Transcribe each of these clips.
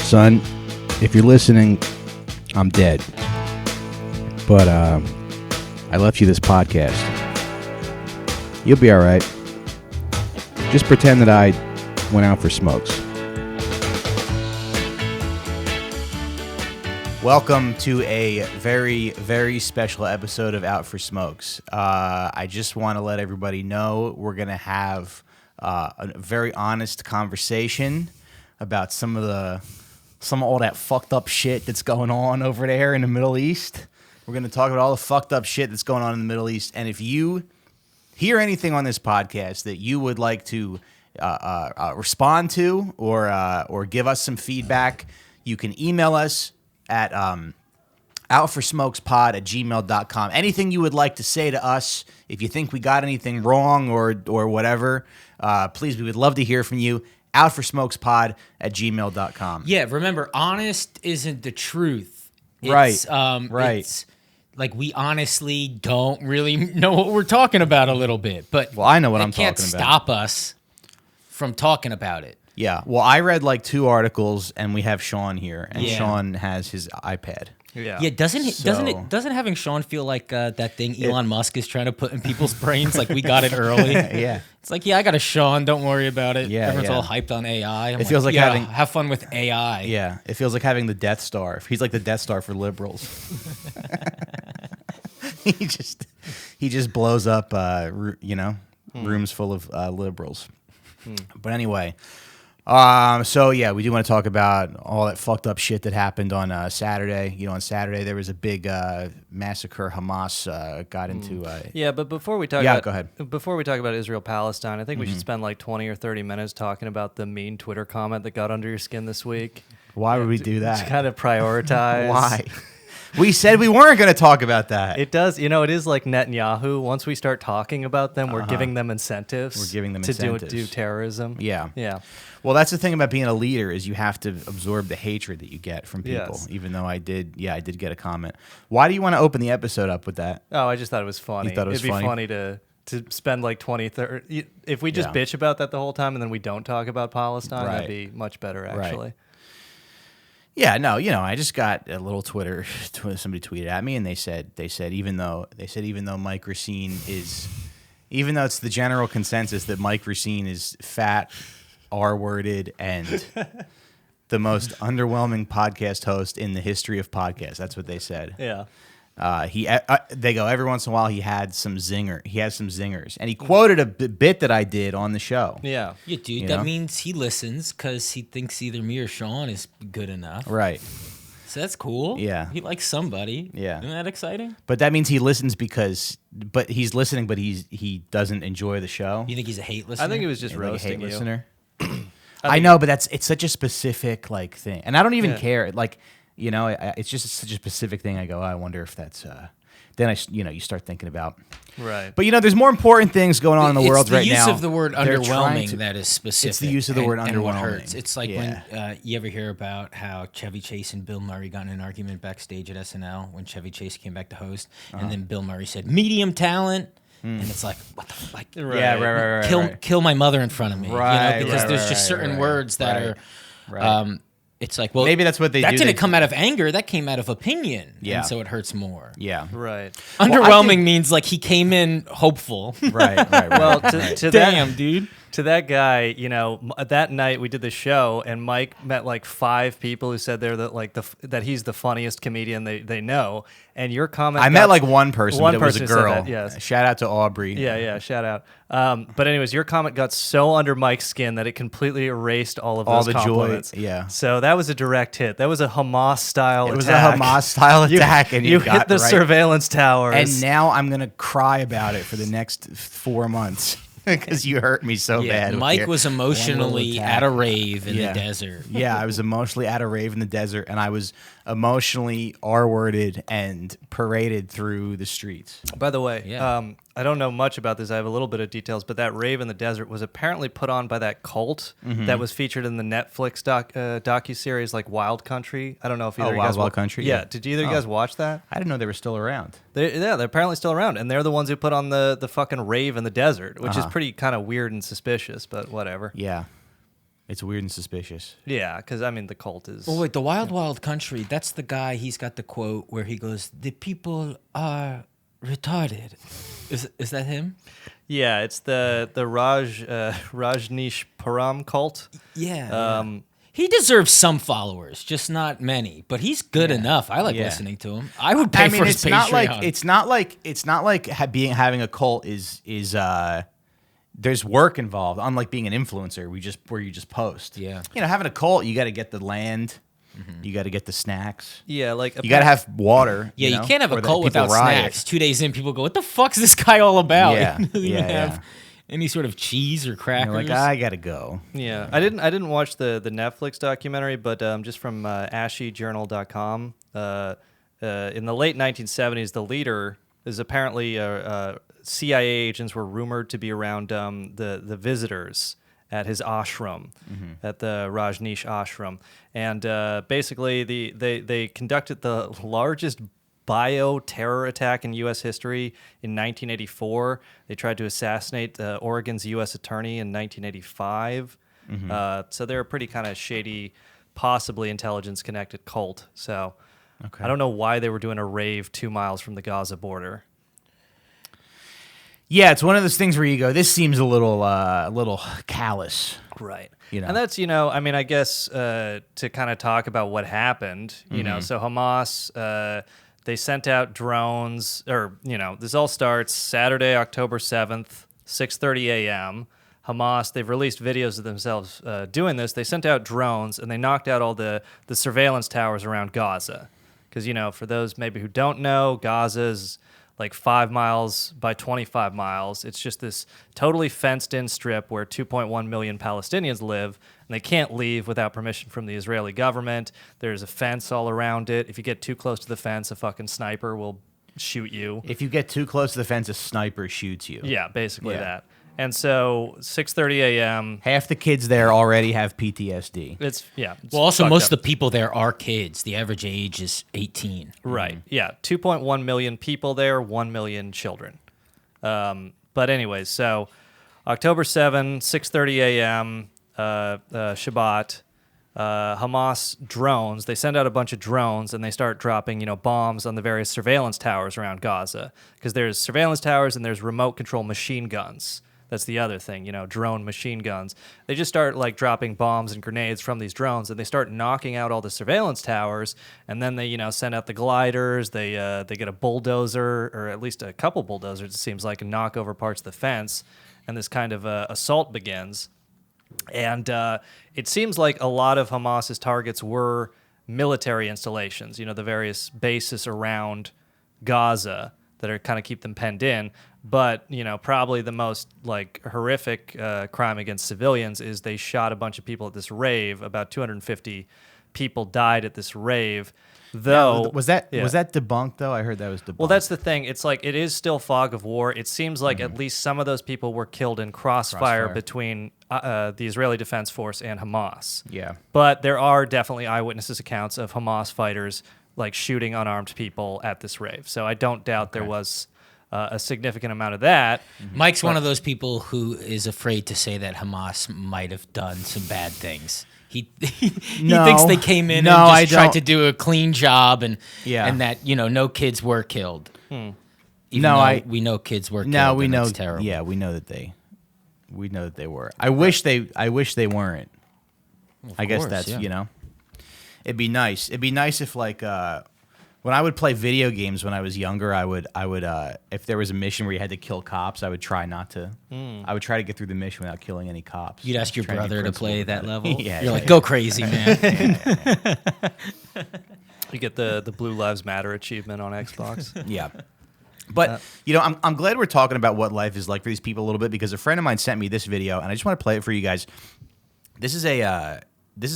Son, if you're listening, I'm dead. But I left you this podcast. You'll be all right. Just pretend that I went out for smokes. Welcome to a very, very special episode of Out for Smokes. I just want to let everybody know we're going to have a very honest conversation about some of all that fucked up shit that's going on over there in the Middle East. We're going to talk about all the fucked up shit that's going on in the Middle East. And if you hear anything on this podcast that you would like to respond to or give us some feedback, you can email us at outforsmokespod@gmail.com. Anything you would like to say to us, if you think we got anything wrong or whatever, please, we would love to hear from you. outforsmokespod@gmail.com. Yeah, remember, honest isn't the truth. Right. Right. It's like we honestly don't really know what we're talking about a little bit, but Well, I know what I'm can't talking about. stop us from talking about it. Yeah. Well, I read like 2 articles, and we have Sean here, and Yeah. Sean has his iPad. Yeah, doesn't having Sean feel like that thing Elon Musk is trying to put in people's brains? Like, we got it early. Yeah. It's like, yeah, I got a Sean. Don't worry about it. Yeah, Everyone's yeah. all hyped on AI. It feels like having- have fun with AI. Yeah. It feels like having the Death Star. He's like the Death Star for liberals. He just blows up, rooms full of liberals. But anyway, so yeah, we do want to talk about all that fucked up shit that happened on Saturday. You know, on Saturday there was a big massacre. Hamas got into. Yeah, but before we talk, Yeah, about, go ahead. Before we talk about Israel-Palestine, I think we should spend like 20 or 30 minutes talking about the mean Twitter comment that got under your skin this week. Why would we do that? To kind of prioritize. Why? We said we weren't going to talk about that. It does, it is like Netanyahu. Once we start talking about them, we're giving them incentives. We're giving them to incentives. do terrorism. Yeah. Yeah. Well, that's the thing about being a leader is you have to absorb the hatred that you get from people. Yes. Even though I did get a comment. Why do you want to open the episode up with that? Oh, I just thought it was funny. You thought it was It'd be funny? funny to spend like 20, 30... If we just Yeah. bitch about that the whole time and then we don't talk about Palestine, Right. that'd be much better, actually. Right. Yeah, no, I just got a little Twitter. Somebody tweeted at me, and they said even though Mike Racine is, even though it's the general consensus that Mike Racine is fat, R-worded, and the most underwhelming podcast host in the history of podcasts. That's what they said. Yeah. They go, every once in a while he has some zingers, and he quoted a bit that I did on the show. Yeah. Yeah, dude, You that know? means he listens because he thinks either me or Sean is good enough. Right. So that's cool. Yeah. He likes somebody. Yeah. Isn't that exciting? But that means he listens but he's listening, but he doesn't enjoy the show. You think he's a hate listener? I think it was just Like a roasting hate you. listener. I know, but it's such a specific like thing, and I don't even Yeah. care. Like, it's just such a specific thing. I go, I wonder if that's. Then you start thinking about. Right. But there's more important things going on in the world right now. It's the use of the word They're trying underwhelming to- that is specific. It's the use of the word and what underwhelming. hurts. It's like Yeah. when you ever hear about how Chevy Chase and Bill Murray got in an argument backstage at SNL when Chevy Chase came back to host, and then Bill Murray said, "Medium talent." And it's like, what the fuck? Yeah, right. Kill my mother in front of me. Right, because right, there's right, just certain right, words that right, are. right. It's like, well, Maybe that's what they that do. didn't They- come out of anger. That came out of opinion. Yeah. And so it hurts more. Yeah. Right. Underwhelming means like he came in hopeful. Right. Well, to Damn, that, dude. to that guy, that night we did the show, and Mike met like 5 people who said they're that he's the funniest comedian they know. And your comment, I met like one person. One but it was a person said girl. that, yes. Shout out to Aubrey. Yeah, shout out. But anyways, your comment got so under Mike's skin that it completely erased all of All those the joy, compliments. yeah. So that was a direct hit. That was a Hamas style attack. It was a Hamas style attack, and you got hit the right. surveillance towers. And now I'm gonna cry about it for the next 4 months because you hurt me so Yeah, bad. with Mike your was one emotionally little attack. at a rave in Yeah. the desert. Yeah, I was emotionally at a rave in the desert, and I was emotionally R-worded and paraded through the streets. By the way, Yeah. I don't know much about this. I have a little bit of details, but that rave in the desert was apparently put on by that cult that was featured in the Netflix docuseries like Wild Country. I don't know if either of you guys Wild Country? Yeah. Yeah. Did either of you guys watch that? I didn't know they were still around. They're apparently still around, and they're the ones who put on the fucking rave in the desert, which is pretty kind of weird and suspicious, but whatever. Yeah. It's weird and suspicious. Yeah, because I mean the cult is. Oh wait, the Wild Wild Country. That's the guy. He's got the quote where he goes, "The people are retarded." Is that him? Yeah, it's the Rajneeshpuram cult. Yeah. He deserves some followers, just not many. But he's good enough. I like Yeah. listening to him. I would pay for his it's Patreon. not like having a cult is there's work involved. Unlike being an influencer, where you just post. Yeah. Having a cult, you got to get the land, you got to get the snacks. Yeah, like You got to have water. Yeah, you know, can't have or a that cult people without riot. snacks. 2 days in, people go, "What the fuck's this guy all about?" Yeah, He doesn't even yeah, have any sort of cheese or You're crackers. like, I gotta go. Yeah, I didn't watch the Netflix documentary, but just from AshyJournal.com, in the late 1970s, the leader is apparently CIA agents were rumored to be around the visitors at his ashram, at the Rajneesh ashram, and basically they conducted the largest bio-terror attack in U.S. history in 1984. They tried to assassinate Oregon's U.S. attorney in 1985. So they're a pretty kind of shady, possibly intelligence-connected cult. So I don't know why they were doing a rave 2 miles from the Gaza border. Yeah, it's one of those things where you go, this seems a little callous. Right. And that's, I mean, I guess to kind of talk about what happened, so Hamas, they sent out drones, or, this all starts Saturday, October 7th, 6:30 a.m. Hamas, they've released videos of themselves doing this. They sent out drones, and they knocked out all the surveillance towers around Gaza. Because, for those maybe who don't know, Gaza is like 5 miles by 25 miles. It's just this totally fenced-in strip where 2.1 million Palestinians live, and they can't leave without permission from the Israeli government. There's a fence all around it. If you get too close to the fence, a fucking sniper will shoot you. If you get too close to the fence, a sniper shoots you. Yeah, basically that. And so 6:30 a.m. Half the kids there already have PTSD. It's Well, also, fucked most up. of the people there are kids. The average age is 18. Right. Yeah. 2.1 million people there, 1 million children. But anyways, so October 7, 6:30 a.m. Shabbat. Hamas drones. They send out a bunch of drones and they start dropping, bombs on the various surveillance towers around Gaza. Because there's surveillance towers and there's remote control machine guns. That's the other thing, drone machine guns. They just start like dropping bombs and grenades from these drones, and they start knocking out all the surveillance towers. And then they, send out the gliders. They get a bulldozer, or at least a couple bulldozers, it seems like, and knock over parts of the fence. And this kind of assault begins. And it seems like a lot of Hamas's targets were military installations. The various bases around Gaza that are kind of keep them penned in. But, probably the most like horrific crime against civilians is they shot a bunch of people at this rave. About 250 people died at this rave. Though was that debunked though? I heard that was debunked. Well, that's the thing. It's like it is still fog of war. It seems like at least some of those people were killed in crossfire. Between the Israeli Defense Force and Hamas. Yeah. But there are definitely eyewitnesses accounts of Hamas fighters like shooting unarmed people at this rave. So I don't doubt there was a significant amount of that. Mike's one of those people who is afraid to say that Hamas might have done some bad things. He thinks they came in and just tried to do a clean job and that no kids were killed. We know kids were killed. No, we know. It's terrible. Yeah, we know that they were. I wish they weren't. Well, I guess course, that's yeah. It'd be nice. It'd be nice if like when I would play video games when I was younger, I would if there was a mission where you had to kill cops, I would try not to. I would try to get through the mission without killing any cops. You'd ask your Try to be brother to principled play about that it. level? Yeah, You're like, go crazy, man. You get the Blue Lives Matter achievement on Xbox. Yeah. But, I'm glad we're talking about what life is like for these people a little bit, because a friend of mine sent me this video, and I just want to play it for you guys. This is a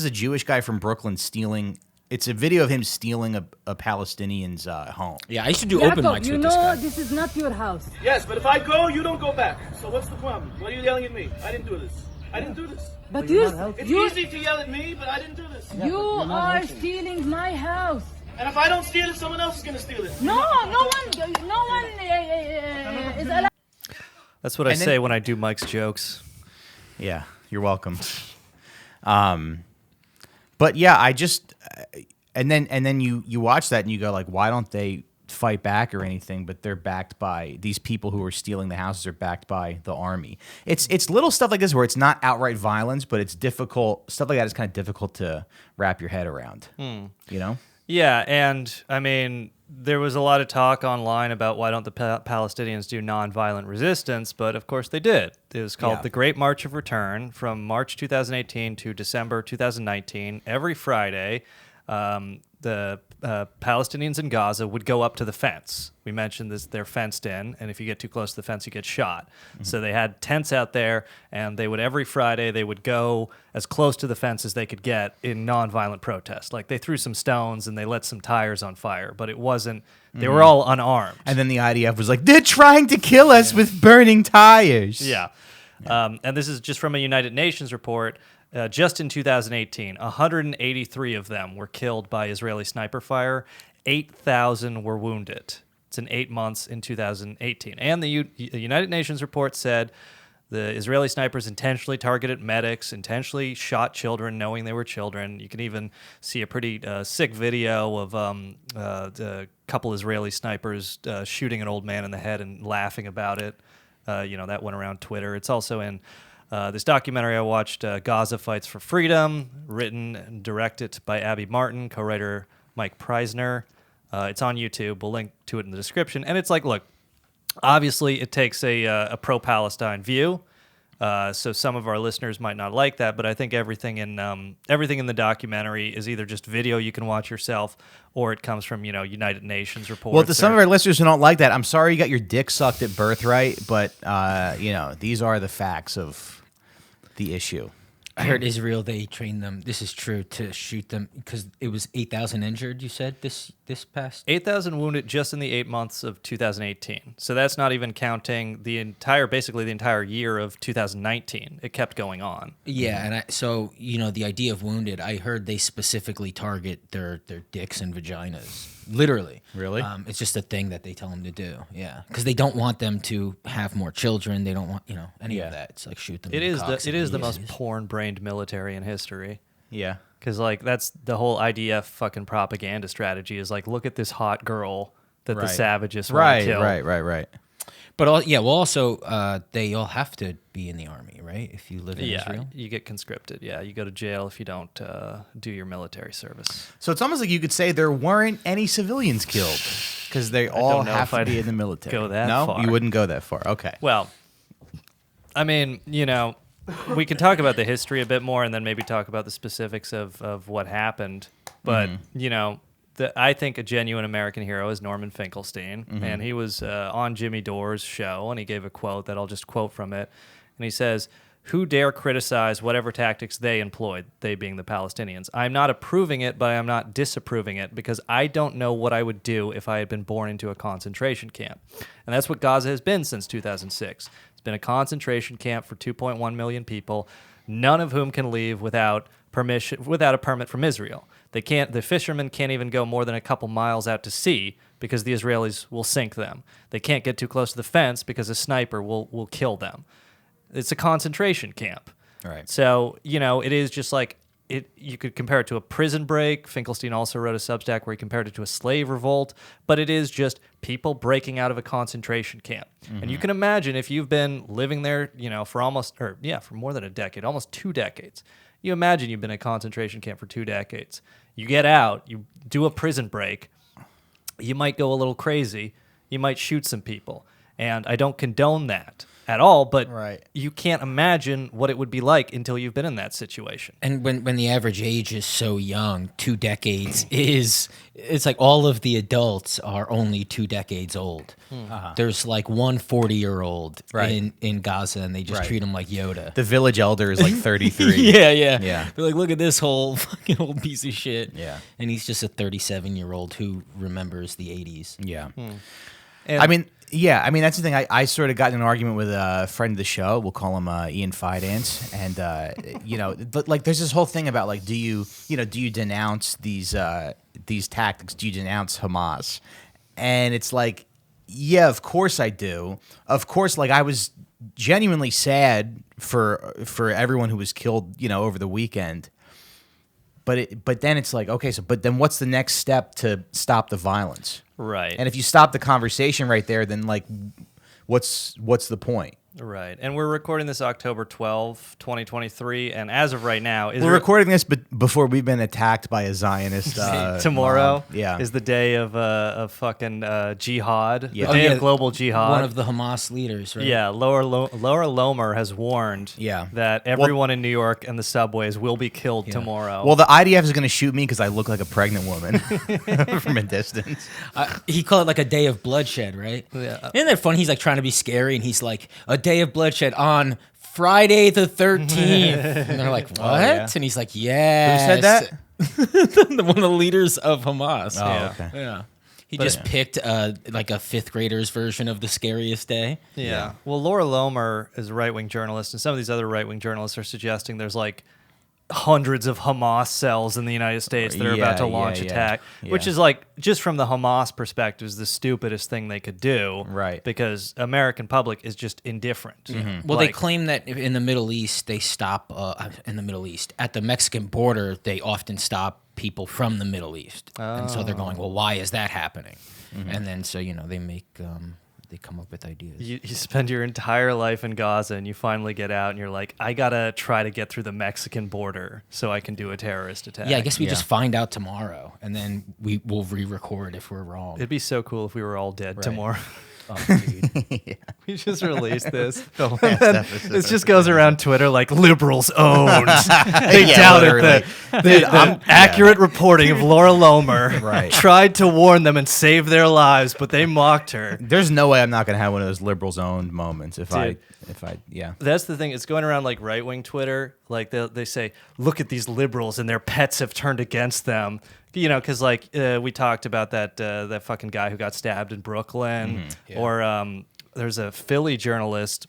Jewish guy from Brooklyn stealing. It's a video of him stealing a Palestinian's home. Yeah, I used to do open Jacob, mics you with this guy. know this is not your house. Yes, but if I go, you don't go back. So what's the problem? Why are you yelling at me? I didn't do this. I didn't do this. But It's easy to yell at me, but I didn't do this. you are stealing my house. And if I don't steal it, someone else is going to steal it. No one is allowed. That's what I And then- say when I do Mike's jokes. Yeah, you're welcome. But yeah, I just and then you watch that and you go like, why don't they fight back or anything? But they're backed by these people who are stealing the houses are backed by the army. It's little stuff like this where it's not outright violence, but it's difficult. Stuff like that is kind of difficult to wrap your head around. You know? Yeah, and I mean, there was a lot of talk online about why don't the Palestinians do nonviolent resistance, but of course they did. It was called the Great March of Return from March 2018 to December 2019. Every Friday, the Palestinians in Gaza would go up to the fence. We mentioned this, they're fenced in, and if you get too close to the fence, you get shot. So they had tents out there, and they would every Friday, they would go as close to the fence as they could get in nonviolent protest. Like they threw some stones and they lit some tires on fire, but it wasn't, they were all unarmed. And then the IDF was like, they're trying to kill us with burning tires. Yeah. And this is just from a United Nations report. Just in 2018, 183 of them were killed by Israeli sniper fire. 8,000 were wounded. It's in 8 months in 2018. And the United Nations report said the Israeli snipers intentionally targeted medics, intentionally shot children, knowing they were children. You can even see a pretty sick video of a couple Israeli snipers shooting an old man in the head and laughing about it. That went around Twitter. It's also in this documentary I watched, Gaza Fights for Freedom, written and directed by Abby Martin, co-writer Mike Preisner. It's on YouTube. We'll link to it in the description. And it's like, look, obviously it takes a pro-Palestine view, so some of our listeners might not like that, but I think everything in the documentary is either just video you can watch yourself, or it comes from United Nations reports. Well, to some of our listeners who don't like that, I'm sorry you got your dick sucked at birthright, but these are the facts of the issue. I heard Israel, they trained them, this is true, to shoot them because it was 8,000 injured, you said, this past? 8,000 wounded just in the 8 months of 2018. So that's not even counting basically the entire year of 2019. It kept going on. Yeah, and the idea of wounded, I heard they specifically target their dicks and vaginas. Literally. Really? It's just a thing that they tell them to do. Yeah, because they don't want them to have more children. They don't want any of that. It's like shoot them. It is the most porn-brained military in history. Yeah. Because that's the whole IDF fucking propaganda strategy is like, look at this hot girl that the savages want to kill. Right. they But all have to be in the army, right? If you live in Israel, you get conscripted. Yeah, you go to jail if you don't do your military service. So it's almost like you could say there weren't any civilians killed because they all have to be in the military. Go that far. No, you wouldn't go that far. Okay. Well, I mean, we can talk about the history a bit more and then maybe talk about the specifics of what happened. But, I think a genuine American hero is Norman Finkelstein. And he was on Jimmy Dore's show, and he gave a quote that I'll just quote from it. And he says, "Who dare criticize whatever tactics they employed, they being the Palestinians? I'm not approving it, but I'm not disapproving it, because I don't know what I would do if I had been born into a concentration camp." And that's what Gaza has been since 2006. It's been a concentration camp for 2.1 million people, none of whom can leave without a permit from Israel. The fishermen can't even go more than a couple miles out to sea because the Israelis will sink them. They can't get too close to the fence because a sniper will kill them. It's a concentration camp. Right. So, it is just like you could compare it to a prison break. Finkelstein also wrote a Substack where he compared it to a slave revolt, but it is just people breaking out of a concentration camp. And you can imagine if you've been living there, for more than a decade, almost 2 decades. You imagine you've been in a concentration camp for 2 decades. You get out, you do a prison break, you might go a little crazy, you might shoot some people. And I don't condone that at all, but you can't imagine what it would be like until you've been in that situation. And when the average age is so young, 2 decades it's like all of the adults are only 2 decades old. There's like one 40-year-old in Gaza, and they just treat him like Yoda. The village elder is like 33. Yeah. They're like, look at this whole fucking old piece of shit. Yeah. And he's just a 37-year-old who remembers the 80s. Yeah. And I mean, that's the thing. I sort of got in an argument with a friend of the show. We'll call him Ian Fidance. And, like, there's this whole thing about, like, do you denounce these tactics? Do you denounce Hamas? And it's like, yeah, of course I do. Of course, like, I was genuinely sad for everyone who was killed, over the weekend. But then it's like, okay, but then what's the next step to stop the violence? Right. And if you stop the conversation right there, then like, what's the point? Right. And we're recording this October 12, 2023. And as of right now... We're recording this before we've been attacked by a Zionist tomorrow mom. is the day of fucking jihad. Yeah. The day of global jihad. One of the Hamas leaders, right? Yeah. Laura Lomer has warned that everyone in New York and the subways will be killed tomorrow. Well, the IDF is going to shoot me because I look like a pregnant woman from a distance. He called it like a day of bloodshed, right? Yeah. Isn't that funny? He's like trying to be scary, and he's like, a day of bloodshed on Friday the 13th. And they're like, what? Oh, yeah. And he's like, yes. Who said that? One of the leaders of Hamas. Oh, okay. Yeah. He just picked like a fifth grader's version of the scariest day. Yeah. Well, Laura Lomer is a right-wing journalist, and some of these other right-wing journalists are suggesting there's like hundreds of Hamas cells in the United States that are about to launch attack, which is like, just from the Hamas perspective, is the stupidest thing they could do. Right. Because American public is just indifferent. Mm-hmm. Well, they claim that in the Middle East, they stop, in the Middle East, at the Mexican border, they often stop people from the Middle East. And so they're going, well, why is that happening? Mm-hmm. And then, so, they make... they come up with ideas. You spend your entire life in Gaza and you finally get out and you're like, I gotta try to get through the Mexican border so I can do a terrorist attack. Yeah, I guess we just find out tomorrow and then will re-record if we're wrong. It'd be so cool if we were all dead tomorrow. Oh, dude. We just released this. This just goes around Twitter like liberals owned. They doubted the accurate reporting of Laura Lomer. Right. Tried to warn them and save their lives, but they mocked her. There's no way I'm not going to have one of those liberals owned moments if I That's the thing. It's going around like right wing Twitter. Like they say, look at these liberals and their pets have turned against them. Because like we talked about that fucking guy who got stabbed in Brooklyn, or there's a Philly journalist,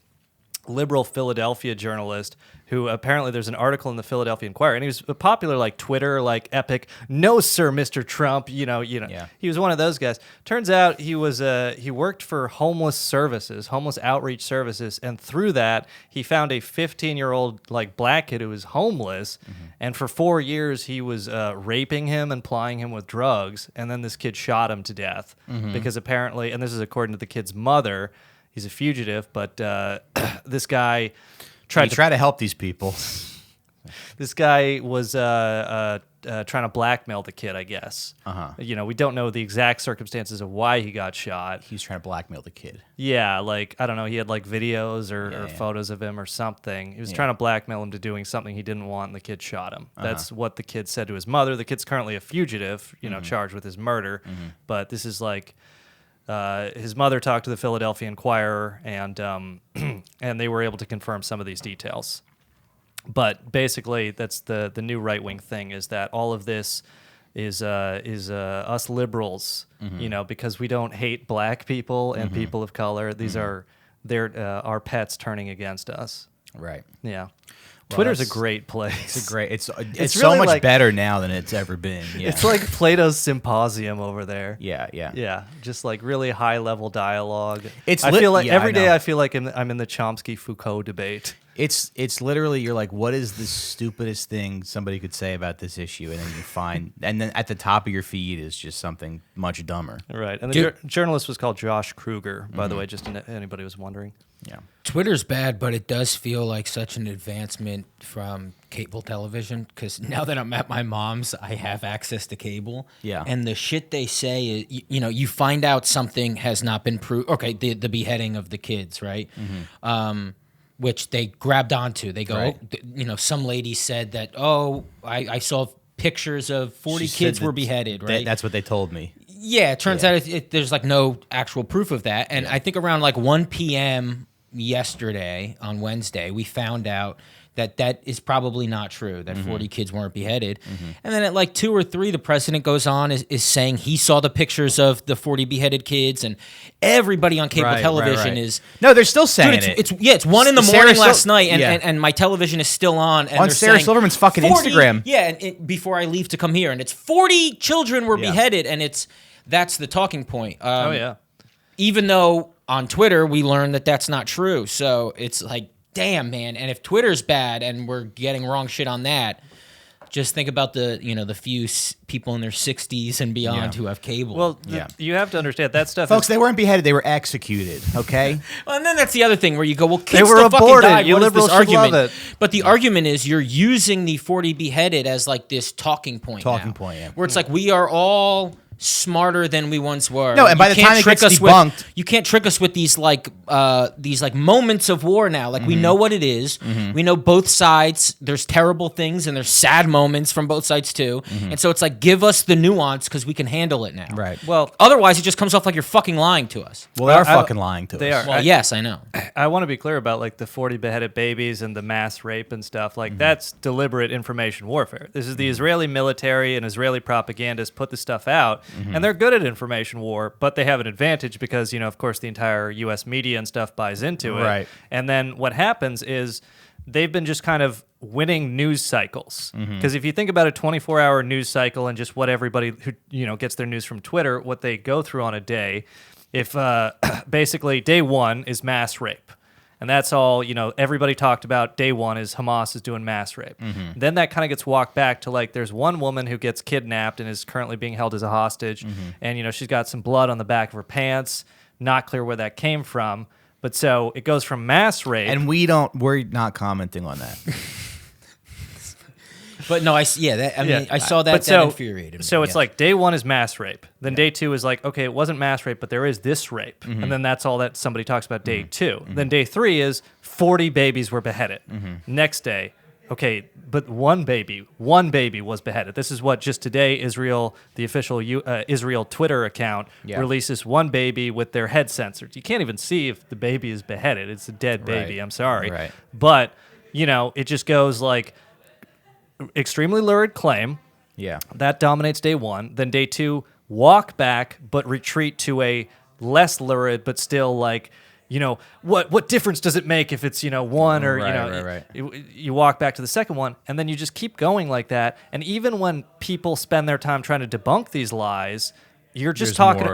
liberal Philadelphia journalist, who apparently there's an article in the Philadelphia Inquirer, and he was a popular like Twitter like epic, no sir, Mr. Trump, he was one of those guys. Turns out he was he worked for homeless outreach services, and through that he found a 15-year-old like black kid who was homeless, and for 4 years he was raping him and plying him with drugs, and then this kid shot him to death because apparently, and this is according to the kid's mother, he's a fugitive, but this guy try to help these people. This guy was trying to blackmail the kid, I guess. We don't know the exact circumstances of why he got shot. He was trying to blackmail the kid. Yeah, like, I don't know, he had like videos or photos of him or something. He was trying to blackmail him to doing something he didn't want, and the kid shot him. That's what the kid said to his mother. The kid's currently a fugitive, charged with his murder. But this is like... his mother talked to the Philadelphia Inquirer, and and they were able to confirm some of these details. But basically, that's the new right wing thing, is that all of this is us liberals, because we don't hate black people and people of color. These are our pets turning against us. Right. Yeah. Twitter's a great place. It's really so much like, better now than it's ever been. Yeah. It's like Plato's Symposium over there. Yeah. Just like really high level dialogue. I feel like every day I feel like I'm in the Chomsky Foucault debate. It's literally, you're like, what is the stupidest thing somebody could say about this issue, and then you find, and then at the top of your feed is just something much dumber. Right. And the journalist was called Josh Kruger, by the way, just anybody was wondering. Yeah. Twitter's bad, but it does feel like such an advancement from cable television, because now that I'm at my mom's, I have access to cable. Yeah. And the shit they say is, you find out something has not been proved. Okay, the beheading of the kids, right? Which they grabbed onto. They go, some lady said that, I saw pictures of 40 kids were beheaded, right? That's what they told me. Yeah, it turns out there's like no actual proof of that. And I think around like 1 p.m. yesterday, on Wednesday, we found out that is probably not true, that 40 kids weren't beheaded. And then at like 2 or 3, the president goes on is saying he saw the pictures of the 40 beheaded kids, and everybody on cable television is... No, they're still saying it. It's 1 in the morning last night, and my television is still on. And on Sarah Silverman's fucking 40, Instagram. Yeah, and before I leave to come here, and it's 40 children were beheaded, and that's the talking point. Even though on Twitter, we learned that that's not true. So it's like, damn, man. And if Twitter's bad and we're getting wrong shit on that, just think about the few people in their 60s and beyond who have cable. Well, you have to understand that stuff. Folks, they weren't beheaded; they were executed. Okay. Well, and then that's the other thing where you go, well, kids they were still aborted. Fucking died. You what liberals is this should argument? love it. But the argument is you're using the 40 beheaded as like this talking point. Where it's like we are all smarter than we once were. No, and by the time it gets debunked, you can't trick us with these moments of war now. Like we know what it is. We know both sides. There's terrible things and there's sad moments from both sides too. And so it's like, give us the nuance because we can handle it now. Right. Well, otherwise it just comes off like you're fucking lying to us. Well, they are fucking lying to us. They are. Well, yes, I know. I want to be clear about like the 40 beheaded babies and the mass rape and stuff. Like that's deliberate information warfare. This is the Israeli military and Israeli propagandists put this stuff out, and they're good at information war, but they have an advantage because, of course, the entire U.S. media and stuff buys into it. Right. And then what happens is they've been just kind of winning news cycles. Because if you think about a 24-hour news cycle and just what everybody who gets their news from Twitter, what they go through on a day, if basically day one is mass rape. And that's all, everybody talked about day one is Hamas is doing mass rape. Then that kind of gets walked back to like there's one woman who gets kidnapped and is currently being held as a hostage. And, she's got some blood on the back of her pants. Not clear where that came from. But so it goes from mass rape. And we're not commenting on that. But no, I saw that. That infuriated me. So it's like day one is mass rape. Then day two is like, okay, it wasn't mass rape, but there is this rape. And then that's all that somebody talks about day two. Then day three is 40 babies were beheaded. Next day, okay, but one baby was beheaded. This is what just today Israel, the official Israel Twitter account, releases one baby with their head censored. You can't even see if the baby is beheaded. It's a dead baby. I'm sorry. Right. But, it just goes like, extremely lurid claim. Yeah. That dominates day one. Then day two, walk back, but retreat to a less lurid, but still like, what difference does it make if it's, one or, Right. You walk back to the second one, and then you just keep going like that. And even when people spend their time trying to debunk these lies, you're just talking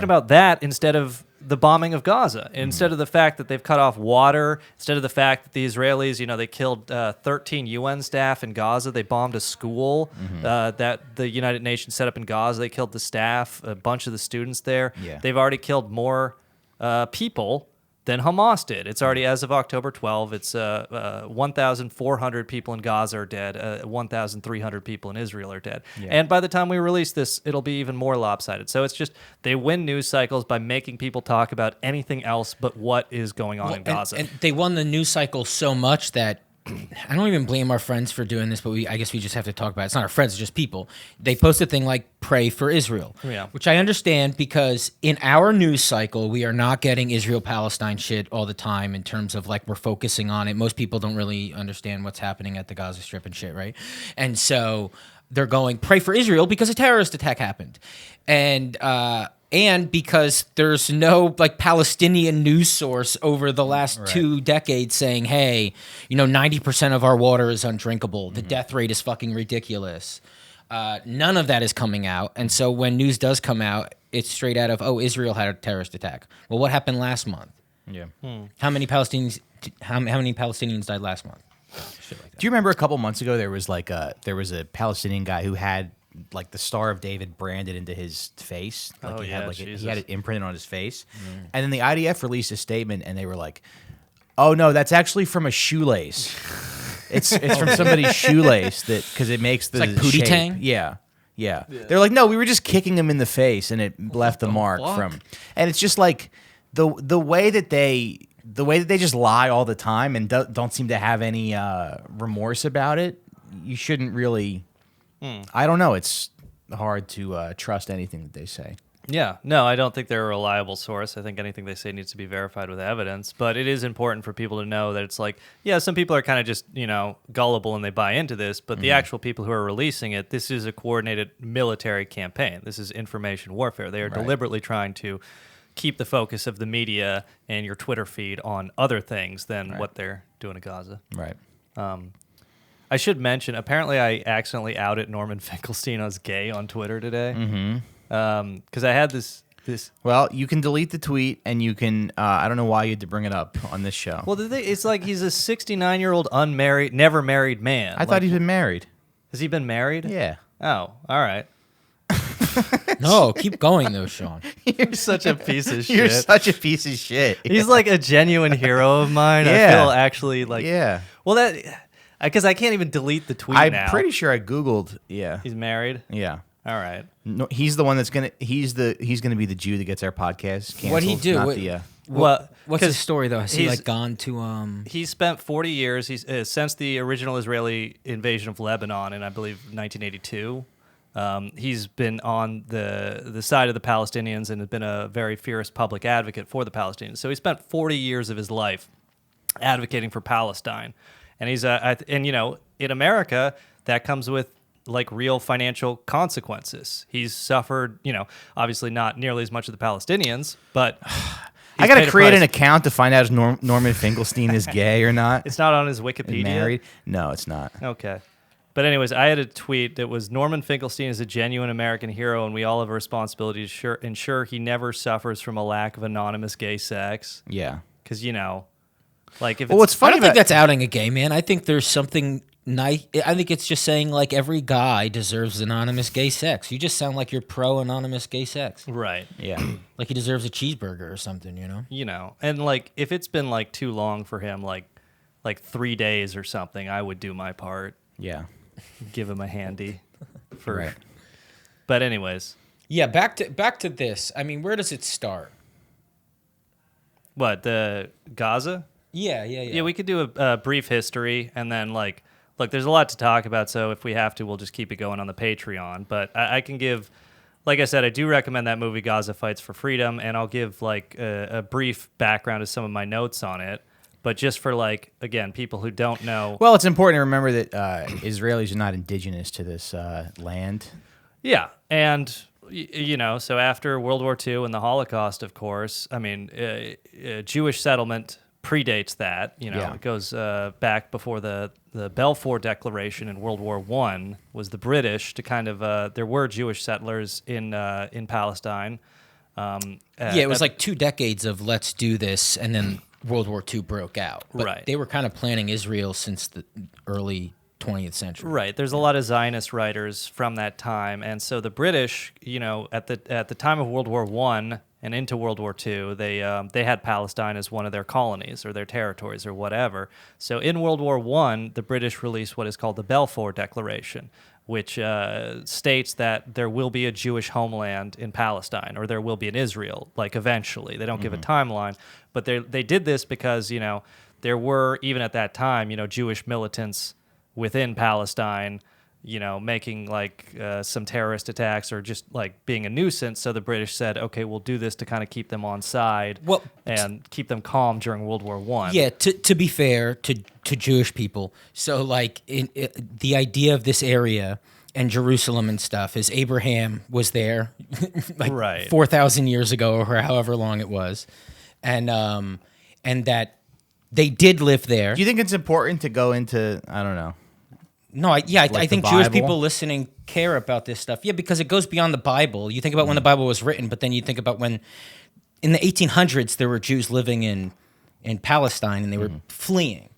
about that instead of the bombing of Gaza, instead of the fact that they've cut off water, instead of the fact that the Israelis, they killed 13 UN staff in Gaza. They bombed a school that the United Nations set up in Gaza. They killed the staff, a bunch of the students there. Yeah. They've already killed more people than Hamas did. It's already, as of October 12, it's 1,400 people in Gaza are dead, 1,300 people in Israel are dead. Yeah. And by the time we release this, it'll be even more lopsided. So it's just, they win news cycles by making people talk about anything else but what is going on in Gaza. And they won the news cycle so much that I don't even blame our friends for doing this, but I guess we just have to talk about it. It's not our friends, it's just people. They post a thing like pray for Israel, which I understand because in our news cycle, we are not getting Israel-Palestine shit all the time in terms of like we're focusing on it. Most people don't really understand what's happening at the Gaza Strip and shit, right? And so they're going, pray for Israel because a terrorist attack happened. And because there's no like Palestinian news source over the last 2 decades saying, hey, 90% of our water is undrinkable. The death rate is fucking ridiculous. None of that is coming out. And so when news does come out, it's straight out of, Israel had a terrorist attack. Well, what happened last month? Yeah. How many Palestinians died last month? Shit like that. Do you remember a couple months ago there was a Palestinian guy who had like the Star of David branded into his face. Like he had it imprinted on his face. And then the IDF released a statement and they were like, "Oh no, that's actually from a shoelace. It's from somebody's shoelace because it makes the like Pootie Tang." Yeah. They're like, "No, we were just kicking him in the face and it left the mark from." And it's just like the way that they just lie all the time and don't seem to have any remorse about it. You shouldn't really. I don't know. It's hard to trust anything that they say. Yeah. No, I don't think they're a reliable source. I think anything they say needs to be verified with evidence. But it is important for people to know that it's like, yeah, some people are kind of just, gullible and they buy into this. But the actual people who are releasing it, this is a coordinated military campaign. This is information warfare. They are deliberately trying to keep the focus of the media and your Twitter feed on other things than what they're doing in Gaza. Right. I should mention, apparently I accidentally outed Norman Finkelstein as gay on Twitter today. Because I had this... Well, you can delete the tweet, and you can. I don't know why you had to bring it up on this show. Well, it's like he's a 69-year-old unmarried, never married man. I thought he'd been married. Has he been married? Yeah. Oh, all right. No, keep going though, Sean. You're such a piece of shit. You're such a piece of shit. He's like a genuine hero of mine. Yeah. I feel actually like. Yeah. Well, because I can't even delete the tweet now. I'm pretty sure I googled. Yeah. He's married. Yeah. All right. No, he's the one that's gonna. He's gonna be the Jew that gets our podcast canceled. What'd he do? Not What's his story though? Has he he's- like gone to He spent 40 years. He's since the original Israeli invasion of Lebanon in, I believe, 1982. He's been on the side of the Palestinians and has been a very fierce public advocate for the Palestinians. So he spent 40 years of his life advocating for Palestine, and he's and you know, in America that comes with like real financial consequences. He's suffered, you know, obviously not nearly as much as the Palestinians, but I got to create an account to find out if Norman Finkelstein is gay or not. It's not on his Wikipedia. Married? No, it's not. Okay. But anyways, I had a tweet that was Norman Finkelstein is a genuine American hero, and we all have a responsibility to ensure he never suffers from a lack of anonymous gay sex. Yeah. Because, you know, like if Well, what's I funny don't think about that's outing a gay man. I think there's something nice. I think it's just saying like every guy deserves anonymous gay sex. You just sound like you're pro anonymous gay sex. right, yeah. Like he deserves a cheeseburger or something, you know, and like if it's been like too long for him, like 3 days or something, I would do my part, Yeah. give him a handy. For, Right. But anyways, Yeah, back to this. I mean, where does it start? what, the Gaza? Yeah. Yeah, we could do a brief history, and then look, there's a lot to talk about, so if we have to, we'll just keep it going on the Patreon. But I can give, like I said, I do recommend that movie Gaza Fights for Freedom, and I'll give like a brief background of some of my notes on it. But just for like, again, people who don't know. Well, it's important to remember that Israelis are not indigenous to this land. Yeah, and you know, so after World War II and the Holocaust, of course, I mean, Jewish settlement predates that. You know, Yeah. It goes back before the Balfour Declaration in World War I was the British to kind of there were Jewish settlers in Palestine. It was like 2 decades of let's do this, and then World War II broke out. But Right. they were kind of planning Israel since the early 20th century. Right. There's a lot of Zionist writers from that time, and so the British, you know, at the time of World War I and into World War II, they had Palestine as one of their colonies or their territories or whatever. So in World War I, the British released what is called the Balfour Declaration, which states that there will be a Jewish homeland in Palestine, or there will be in Israel, like eventually. They don't give a timeline, but they did this because, you know, there were, even at that time, you know, Jewish militants within Palestine, you know, making like some terrorist attacks or just like being a nuisance. So the British said, okay, we'll do this to kind of keep them on side and keep them calm during World War I. Yeah, to be fair to Jewish people, so like the idea of this area and Jerusalem and stuff is Abraham was there like Right. 4,000 years ago or however long it was, and that they did live there. Do you think it's important to go into, I don't know. No, I think the Jewish Bible? people listening care about this stuff. Yeah, because it goes beyond the Bible. You think about when the Bible was written, but then you think about when in the 1800s there were Jews living in Palestine and they were fleeing.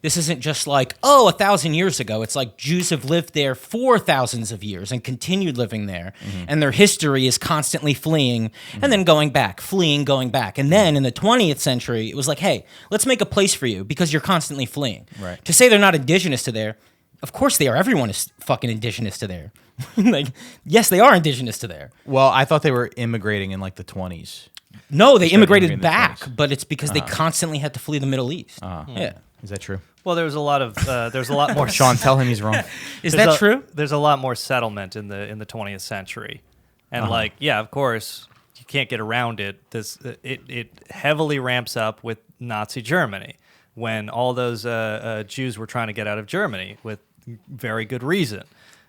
This isn't just like, 1,000 years ago. It's like Jews have lived there for thousands of years and continued living there. And their history is constantly fleeing and then going back, fleeing, going back. And then in the 20th century, it was like, hey, let's make a place for you because you're constantly fleeing. Right. To say they're not indigenous to there, of course they are. Everyone is fucking indigenous to there. Like, yes, they are indigenous to there. Well, I thought they were immigrating in like the 20s. No, they immigrated immigrating in the back, 20s. but it's because they constantly had to flee the Middle East. Yeah. Is that true? Well, there's a lot more. Sean, tell him he's wrong. Is that true? There's a lot more settlement in the 20th century, and like, yeah, of course, you can't get around it. It heavily ramps up with Nazi Germany when all those Jews were trying to get out of Germany with very good reason.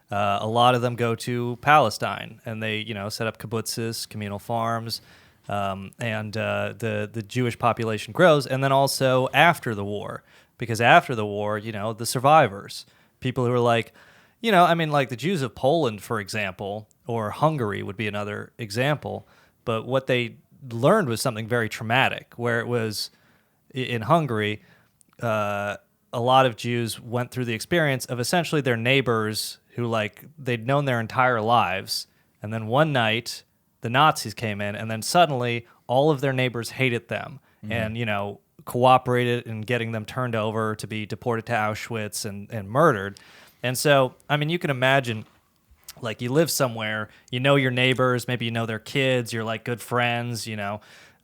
A lot of them go to Palestine, and they set up kibbutzes, communal farms. And the Jewish population grows, and then also after the war, because after the war, the survivors, people who are like, like the Jews of Poland, for example, or Hungary would be another example. But what they learned was something very traumatic, where it was in Hungary, a lot of Jews went through the experience of essentially their neighbors who, like, they'd known their entire lives. And then one night, the Nazis came in, and then suddenly all of their neighbors hated them and, cooperated in getting them turned over to be deported to Auschwitz and murdered. And so, I mean, you can imagine, like, you live somewhere, you know your neighbors, maybe you know their kids, you're like good friends, you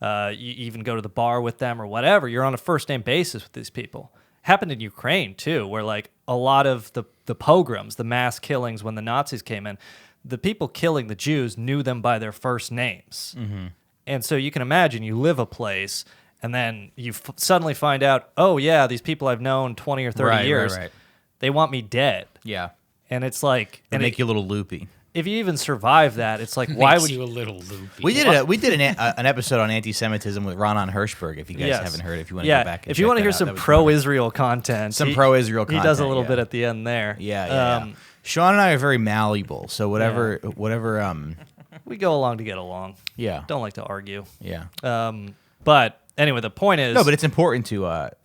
even go to the bar with them or whatever. You're on a first-name basis with these people. Happened in Ukraine, too, where, like, a lot of the pogroms, the mass killings when the Nazis came in, the people killing the Jews knew them by their first names. Mm-hmm. And so you can imagine you live a place and then you suddenly find out, oh, yeah, these people I've known 20 or 30 years, they want me dead. Yeah. And it's like... They make you a little loopy. If you even survive that, it's like, why would you a little loopy? We did an episode on anti-Semitism with Ronan Hirschberg. If you guys haven't heard it, if you want to go back and if you want to hear out, some pro-Israel content, pro-Israel content, he does a little bit at the end there. Yeah. Sean and I are very malleable, so whatever. We go along to get along. Yeah. Don't like to argue. Yeah. But anyway, the point is... No, but it's important to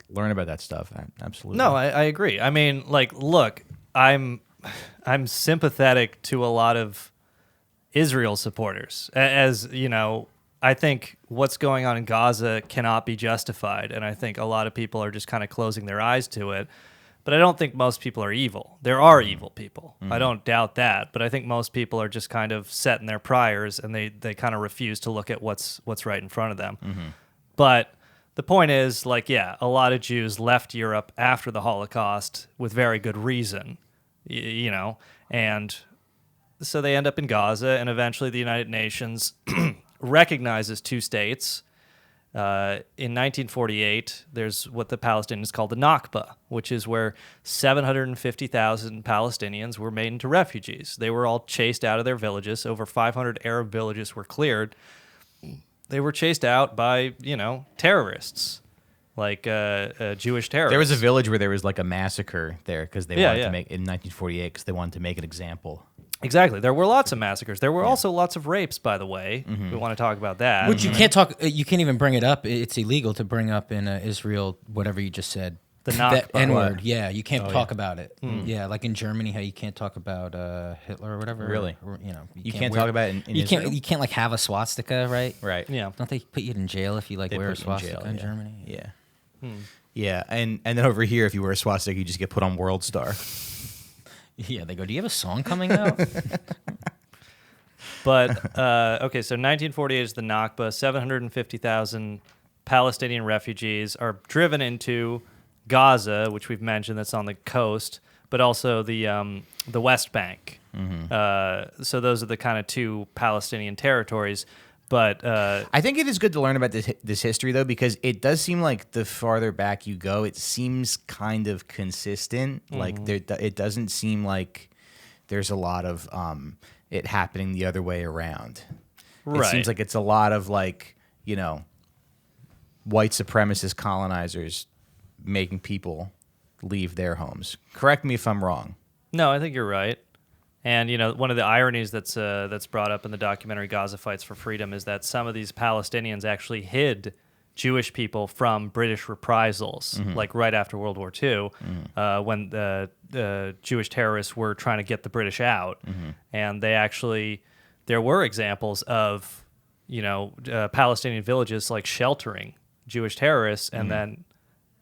learn about that stuff. Absolutely. No, I agree. I mean, like, look, I'm sympathetic to a lot of Israel supporters. As, I think what's going on in Gaza cannot be justified, and I think a lot of people are just kind of closing their eyes to it. But I don't think most people are evil. There are evil people. I don't doubt that. But I think most people are just kind of set in their priors, and they kind of refuse to look at what's right in front of them. Mm-hmm. But the point is, like, a lot of Jews left Europe after the Holocaust with very good reason, and so they end up in Gaza, and eventually the United Nations recognizes two states. In 1948, there's what the Palestinians call the Nakba, which is where 750,000 Palestinians were made into refugees. They were all chased out of their villages. Over 500 Arab villages were cleared. They were chased out by, terrorists, like Jewish terrorists. There was a village where there was like a massacre there because they wanted to make in 1948 because they wanted to make an example. Exactly. There were lots of massacres. There were also lots of rapes, by the way. Mm-hmm. We want to talk about that. Which you can't talk. You can't even bring it up. It's illegal to bring up in Israel whatever you just said. The Nakba. N-word. Yeah, you can't talk about it. Mm. Yeah, like in Germany, how you can't talk about Hitler or whatever. Really? Or, you can't talk about it in Israel? You can't like have a swastika, right? Right. Yeah. Don't they put you in jail if you like wear a swastika in Germany? Yeah. Yeah, and then over here, if you wear a swastika, you just get put on World Star. Yeah, they go, do you have a song coming out? But, okay, so 1948 is the Nakba. 750,000 Palestinian refugees are driven into Gaza, which we've mentioned, that's on the coast, but also the West Bank. Mm-hmm. So those are the kind of two Palestinian territories. But I think it is good to learn about this history, though, because it does seem like the farther back you go, it seems kind of consistent. Mm-hmm. Like it doesn't seem like there's a lot of it happening the other way around. Right. It seems like it's a lot of like, white supremacist colonizers making people leave their homes. Correct me if I'm wrong. No, I think you're right. And, one of the ironies that's brought up in the documentary Gaza Fights for Freedom is that some of these Palestinians actually hid Jewish people from British reprisals, like right after World War II, when the Jewish terrorists were trying to get the British out. Mm-hmm. And there were examples of, Palestinian villages like sheltering Jewish terrorists, and then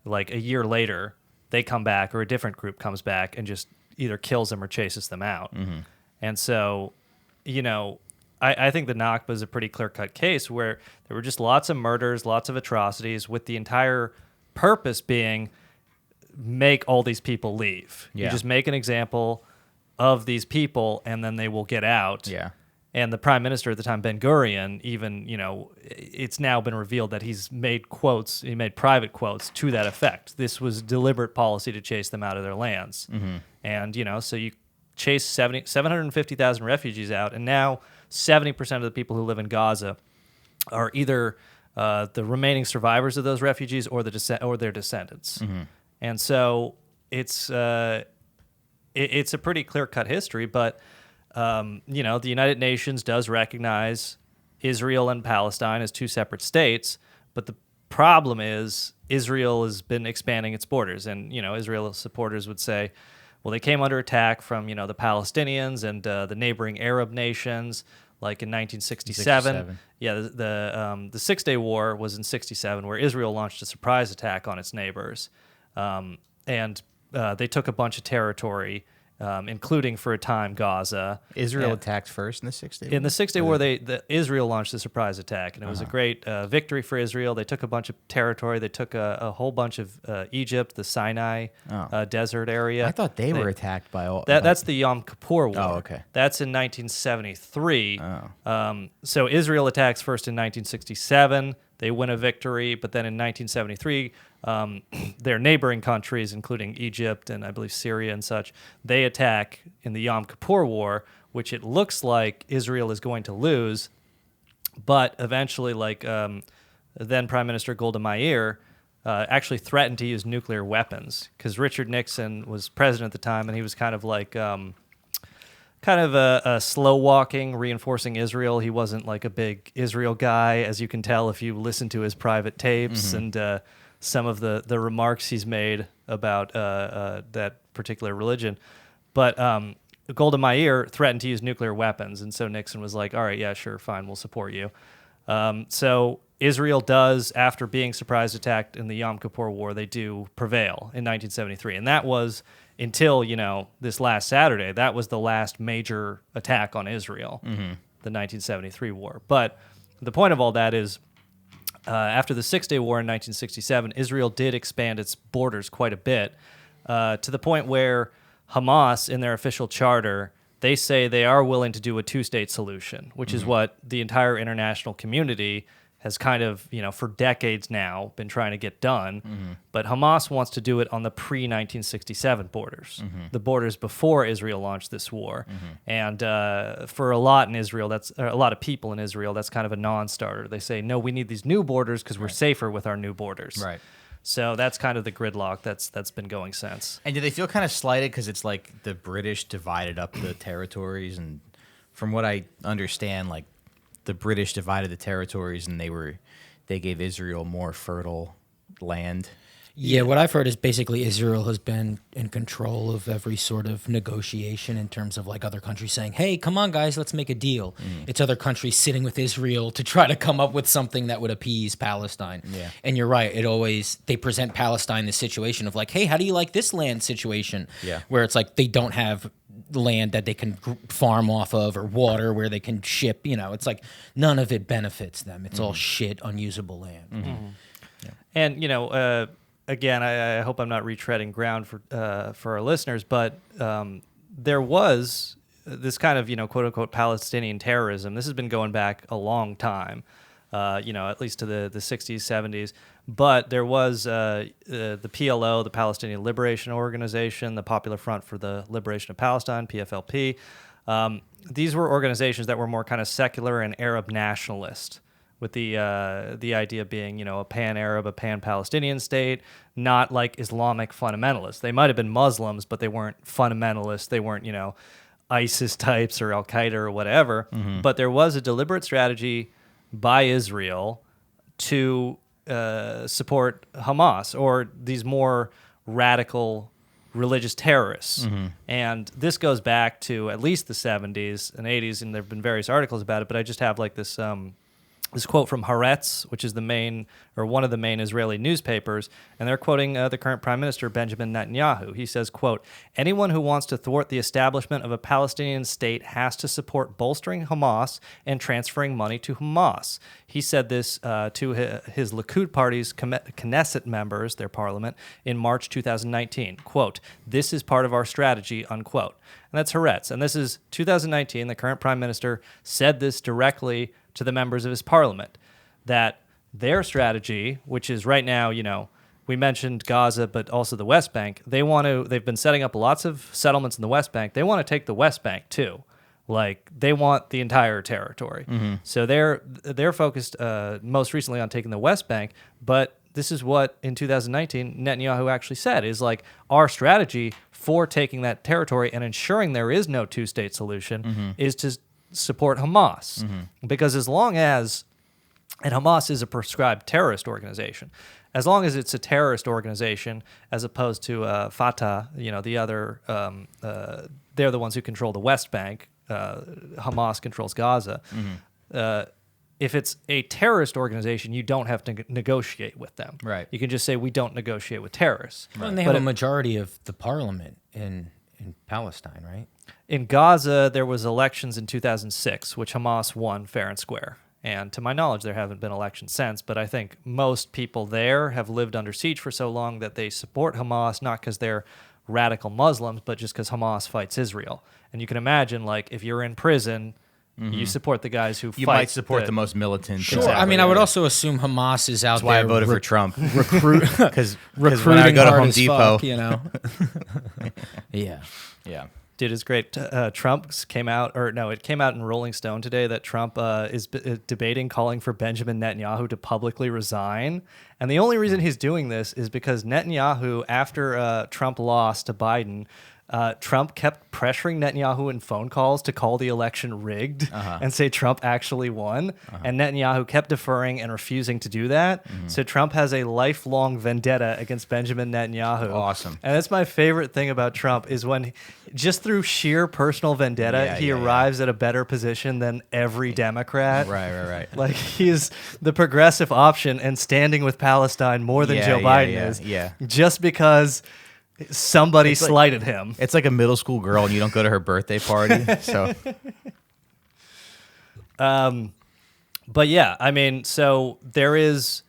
like a year later, they come back, or a different group comes back and just either kills them or chases them out. Mm-hmm. And so, I think the Nakba is a pretty clear-cut case where there were just lots of murders, lots of atrocities, with the entire purpose being make all these people leave. Yeah. You just make an example of these people, and then they will get out. Yeah. And the prime minister at the time, Ben Gurion, even, it's now been revealed that he made private quotes to that effect. This was deliberate policy to chase them out of their lands. Mm-hmm. And, so you chase 750,000 refugees out, and now 70% of the people who live in Gaza are either the remaining survivors of those refugees or their descendants. Mm-hmm. And so it's a pretty clear-cut history, but... the United Nations does recognize Israel and Palestine as two separate states. But the problem is Israel has been expanding its borders. And, Israel supporters would say, well, they came under attack from, the Palestinians and the neighboring Arab nations, like in 1967. Yeah, the Six-Day War was in 67, where Israel launched a surprise attack on its neighbors. And they took a bunch of territory, including for a time Gaza. Israel attacked first in the Six-Day War? In the Six-Day War, Israel launched a surprise attack, and it was a great victory for Israel. They took a bunch of territory. They took a whole bunch of Egypt, the Sinai desert area. I thought they were attacked by all... That's the Yom Kippur War. Oh, okay. That's in 1973. So Israel attacks first in 1967. They win a victory, but then in 1973, their neighboring countries, including Egypt and I believe Syria and such, they attack in the Yom Kippur War, which it looks like Israel is going to lose. But eventually, then Prime Minister Golda Meir actually threatened to use nuclear weapons because Richard Nixon was president at the time, and he was kind of a slow walking, reinforcing Israel. He wasn't like a big Israel guy, as you can tell if you listen to his private tapes and some of the remarks he's made about that particular religion. But Golda Meir threatened to use nuclear weapons, and so Nixon was like, all right, yeah, sure, fine, we'll support you. So Israel does, after being surprise attacked in the Yom Kippur War, they do prevail in 1973. And that was until, this last Saturday, that was the last major attack on Israel, the 1973 war. But the point of all that is, after the Six-Day War in 1967, Israel did expand its borders quite a bit, to the point where Hamas, in their official charter, they say they are willing to do a two-state solution, which is what the entire international community has kind of, for decades now been trying to get done. But Hamas wants to do it on the pre-1967 borders, the borders before Israel launched this war. And for a lot of people in Israel, that's kind of a non-starter. They say, no, we need these new borders because we're safer with our new borders. Right. So that's kind of the gridlock that's been going since. And do they feel kind of slighted because it's like the British divided up the territories? And from what I understand, like, the British divided the territories and they gave Israel more fertile land. Yeah, what I've heard is basically Israel has been in control of every sort of negotiation in terms of like other countries saying, hey, come on, guys, let's make a deal. It's other countries sitting with Israel to try to come up with something that would appease Palestine. Yeah. And you're right. They present Palestine the situation of like, hey, how do you like this land situation? Yeah. Where it's like they don't have land that they can farm off of or water where they can ship. It's like none of it benefits them. It's all shit, unusable land. Yeah. And, again, I hope I'm not retreading ground for our listeners, but there was this kind of, quote unquote, Palestinian terrorism. This has been going back a long time, at least to the 60s, 70s. But there was the PLO, the Palestinian Liberation Organization, the Popular Front for the Liberation of Palestine, PFLP. These were organizations that were more kind of secular and Arab nationalist, with the idea being, a pan-Arab, a pan-Palestinian state, not like Islamic fundamentalists. They might have been Muslims, but they weren't fundamentalists. They weren't, ISIS types or Al-Qaeda or whatever. But there was a deliberate strategy by Israel to support Hamas or these more radical religious terrorists. And this goes back to at least the 70s and 80s, and there have been various articles about it, but I just have like this quote from Haaretz, which is one of the main Israeli newspapers, and they're quoting the current Prime Minister, Benjamin Netanyahu. He says, quote, anyone who wants to thwart the establishment of a Palestinian state has to support bolstering Hamas and transferring money to Hamas. He said this to his Likud party's Knesset members, their parliament, in March 2019. Quote, this is part of our strategy, unquote. And that's Haaretz. And this is 2019. The current Prime Minister said this directly to the members of his parliament, that their strategy, which is right now, we mentioned Gaza, but also the West Bank, they've been setting up lots of settlements in the West Bank. They want to take the West Bank too. Like, they want the entire territory. So they're focused most recently on taking the West Bank, but this is what in 2019 Netanyahu actually said is like our strategy for taking that territory and ensuring there is no two-state solution is to support Hamas, because as long as, and Hamas is a prescribed terrorist organization, as long as it's a terrorist organization as opposed to Fatah, the other, they're the ones who control the West Bank. Hamas controls Gaza. If it's a terrorist organization, you don't have to negotiate with them. Right. You can just say, we don't negotiate with terrorists. Well, and they have a majority of the parliament in Palestine, right? In Gaza, there was elections in 2006, which Hamas won fair and square. And to my knowledge, there haven't been elections since, but I think most people there have lived under siege for so long that they support Hamas, not because they're radical Muslims, but just because Hamas fights Israel. And you can imagine, like, if you're in prison, you support the guys who fight. You might support the most militant. Sure. Exactly. I mean, I would also assume Hamas is out That's why there. I voted for Trump. Because when Recruiting I go to hard Home as Depot, fuck, Yeah. yeah. Dude, it's great. Trump's came out, it came out in Rolling Stone today that Trump is debating calling for Benjamin Netanyahu to publicly resign. And the only reason he's doing this is because Netanyahu, after Trump lost to Biden, Trump kept pressuring Netanyahu in phone calls to call the election rigged and say Trump actually won. And Netanyahu kept deferring and refusing to do that. So Trump has a lifelong vendetta against Benjamin Netanyahu. Awesome. And that's my favorite thing about Trump is when, just through sheer personal vendetta, he arrives at a better position than every Democrat. Right. Like, he's the progressive option and standing with Palestine more than Joe Biden is. Yeah. Just because somebody slighted him. It's like a middle school girl and you don't go to her birthday party. So, but yeah, I mean, so there is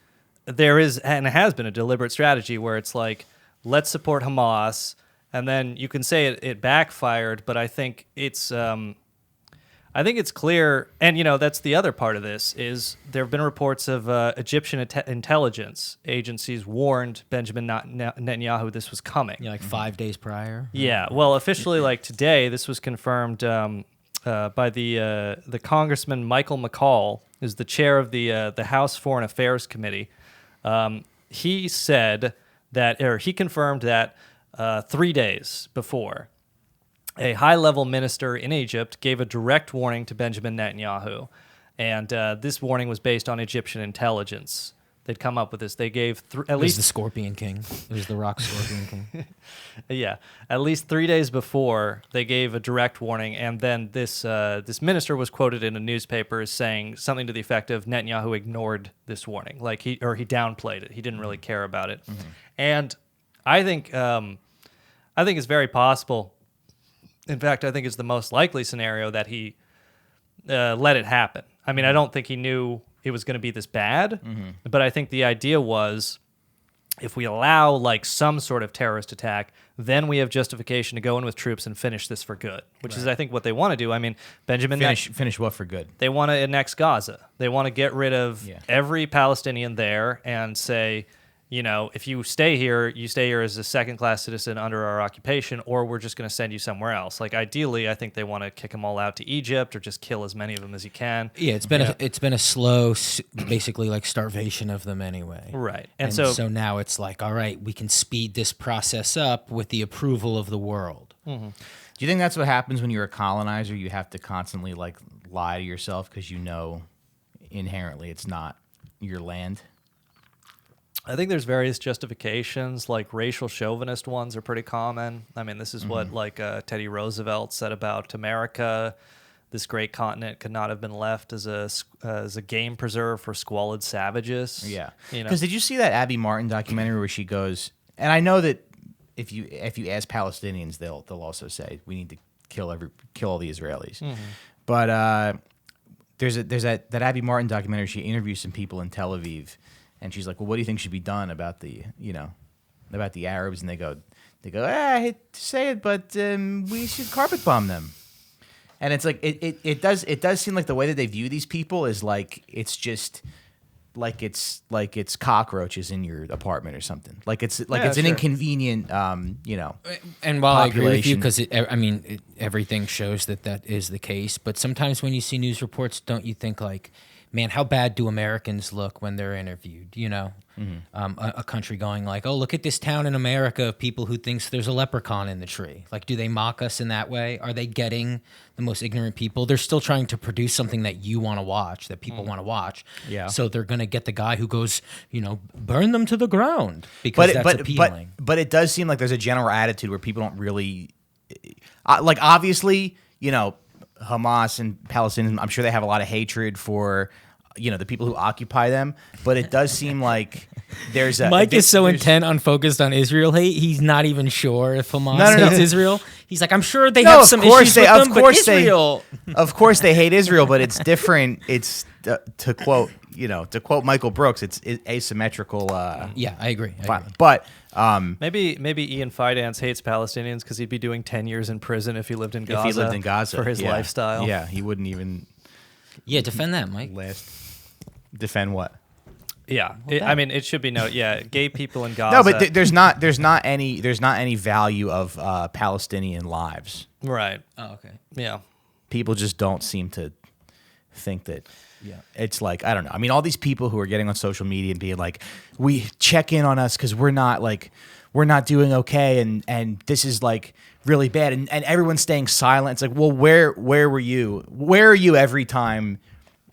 and it has been a deliberate strategy where it's like, let's support Hamas, and then you can say it backfired, but I think it's clear, and that's the other part of this is there have been reports of Egyptian intelligence agencies warned Benjamin Netanyahu this was coming. Yeah, like 5 days prior. Yeah, well, officially, like today, this was confirmed by the Congressman Michael McCall, who's the chair of the House Foreign Affairs Committee. He said that, or he confirmed that 3 days before, a high-level minister in Egypt gave a direct warning to Benjamin Netanyahu, and this warning was based on Egyptian intelligence. They'd come up with this. They gave at least the Scorpion King. It was the Rock Scorpion King. Yeah, at least 3 days before they gave a direct warning, and then this minister was quoted in a newspaper as saying something to the effect of Netanyahu ignored this warning, like he downplayed it. He didn't really care about it, and I think it's very possible. In fact, I think it's the most likely scenario that he let it happen. I mean, I don't think he knew it was going to be this bad, but I think the idea was, if we allow like some sort of terrorist attack, then we have justification to go in with troops and finish this for good, which is, I think, what they want to do. I mean, finish what for good? They want to annex Gaza. They want to get rid of every Palestinian there and say, if you stay here as a second-class citizen under our occupation, or we're just going to send you somewhere else. Like, ideally, I think they want to kick them all out to Egypt or just kill as many of them as you can. Yeah, it's been a slow, basically like starvation of them anyway. Right, and so now it's like, all right, we can speed this process up with the approval of the world. Do you think that's what happens when you're a colonizer? You have to constantly like lie to yourself because inherently it's not your land. I think there's various justifications, like racial chauvinist ones are pretty common. I mean, this is what Teddy Roosevelt said about America. This great continent could not have been left as a game preserve for squalid savages. Yeah, because did you see that Abby Martin documentary where she goes? And I know that if you ask Palestinians, they'll also say we need to kill all the Israelis. But there's that Abby Martin documentary. She interviews some people in Tel Aviv. And she's like, well, what do you think should be done about the Arabs? And they go, I hate to say it, but we should carpet bomb them. And it's like it does seem like the way that they view these people is like it's just like it's cockroaches in your apartment or something. Like it's an inconvenient, And while I agree with you, because everything shows that is the case, but sometimes when you see news reports, don't you think like, man, how bad do Americans look when they're interviewed? You know, a country going like, oh, look at this town in America of people who thinks there's a leprechaun in the tree. Like, do they mock us in that way? Are they getting the most ignorant people? They're still trying to produce something that you want to watch, that people want to watch. Yeah. So they're going to get the guy who goes, you know, burn them to the ground because that's appealing. But it does seem like there's a general attitude where people don't really, like, obviously, you know, Hamas and Palestinians, I'm sure they have a lot of hatred for, you know, the people who occupy them, but it does seem like there's a... Mike is so intent on focused on Israel hate, he's not even sure if Hamas hates Israel. He's like, I'm sure they have some issues with them, but Israel... Of course they hate Israel, but it's different. It's, to quote Michael Brooks, it's asymmetrical. Yeah, I agree. But... maybe Ian Fidance hates Palestinians because he'd be doing 10 years in prison if he lived in Gaza. If he lived in Gaza for his lifestyle. Yeah, he wouldn't even. Yeah, defend that, Mike. Defend what? Yeah, I mean, it should be noted. Yeah, gay people in Gaza. No, but there's not any value of Palestinian lives. Right. Oh, okay. Yeah. People just don't seem to think that. Yeah, it's like, I don't know. I mean, all these people who are getting on social media and being like, we check in on us because we're not doing okay, and this is like really bad, and everyone's staying silent. It's like, well, where were you? Where are you every time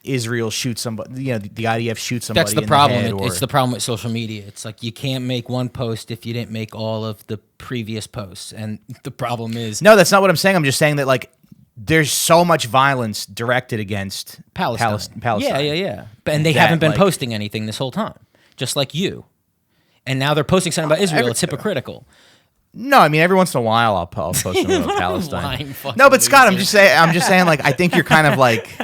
Israel shoots somebody? You know, the IDF shoots somebody. That's the problem. It's the problem with social media. It's like you can't make one post if you didn't make all of the previous posts, and the problem is no, that's not what I'm saying. I'm just saying that like. There's so much violence directed against Palestine. Yeah. And they haven't been posting anything this whole time, just like you. And now they're posting something about Israel. It's hypocritical. No, I mean every once in a while I'll post something about Palestine. No, but Scott, I'm just saying like I think you're kind of like.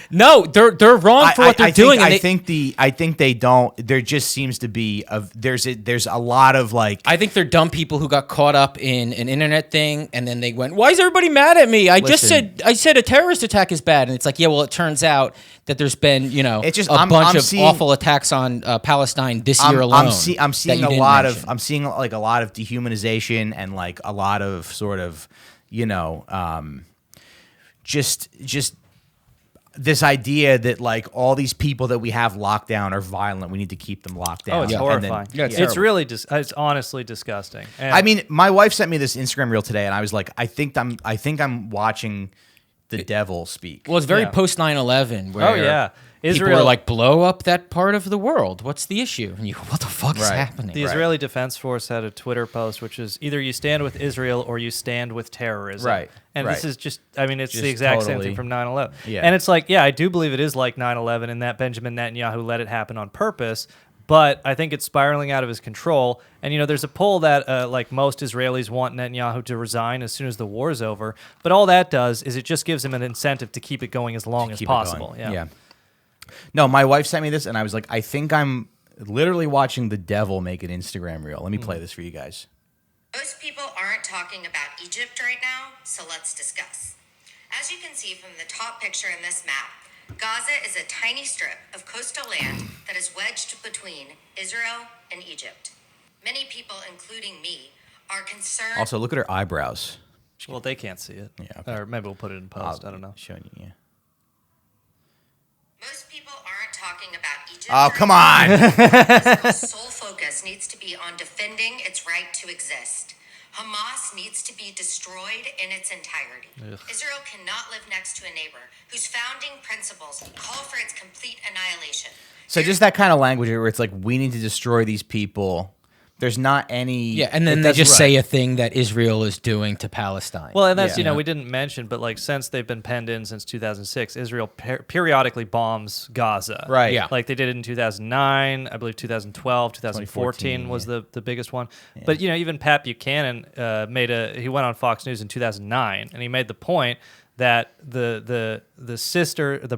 No, they're wrong for what they're doing. I think they don't. There just seems to be there's a lot of like. I think they're dumb people who got caught up in an internet thing, and then they went, "Why is everybody mad at me? I said a terrorist attack is bad," and it's like, yeah, well, it turns out that there's been a bunch of awful attacks on Palestine this year alone. I'm seeing a lot of dehumanization and like a lot of sort of just. This idea that like all these people that we have locked down are violent, we need to keep them locked down. Oh, it's horrifying. It's really it's honestly disgusting. And I mean, my wife sent me this Instagram reel today, and I was like, I think I'm watching the devil speak. Well, it's very post 9/11. Where Israel, people are like, blow up that part of the world. What's the issue? And you go, what the fuck is happening? The Israeli Defense Force had a Twitter post, which is either you stand with Israel or you stand with terrorism. Right. And this is just, I mean, it's just the exact same thing from 9/11. Yeah. And it's like, yeah, I do believe it is like 9/11 and that Benjamin Netanyahu let it happen on purpose. But I think it's spiraling out of his control. And, there's a poll that, like, most Israelis want Netanyahu to resign as soon as the war is over. But all that does is it just gives him an incentive to keep it going as long as possible. Yeah. No, my wife sent me this, and I was like, I think I'm literally watching the devil make an Instagram reel. Let me play this for you guys. Most people aren't talking about Egypt right now, so let's discuss. As you can see from the top picture in this map, Gaza is a tiny strip of coastal land that is wedged between Israel and Egypt. Many people, including me, are concerned... Also, look at her eyebrows. Well, they can't see it. Yeah, okay. Or maybe we'll put it in post. I don't know. Showing you, yeah. Most people aren't talking about Egypt. Oh, come on! Israel's sole focus needs to be on defending its right to exist. Hamas needs to be destroyed in its entirety. Ugh. Israel cannot live next to a neighbor whose founding principles call for its complete annihilation. So just that kind of language where it's like, we need to destroy these people. There's not any... Yeah, and then they just say a thing that Israel is doing to Palestine. Well, and that's, we didn't mention, but like since they've been penned in since 2006, Israel periodically bombs Gaza. Right. Yeah. Like they did it in 2009, I believe 2012, 2014 was the biggest one. Yeah. But, even Pat Buchanan he went on Fox News in 2009, and he made the point that the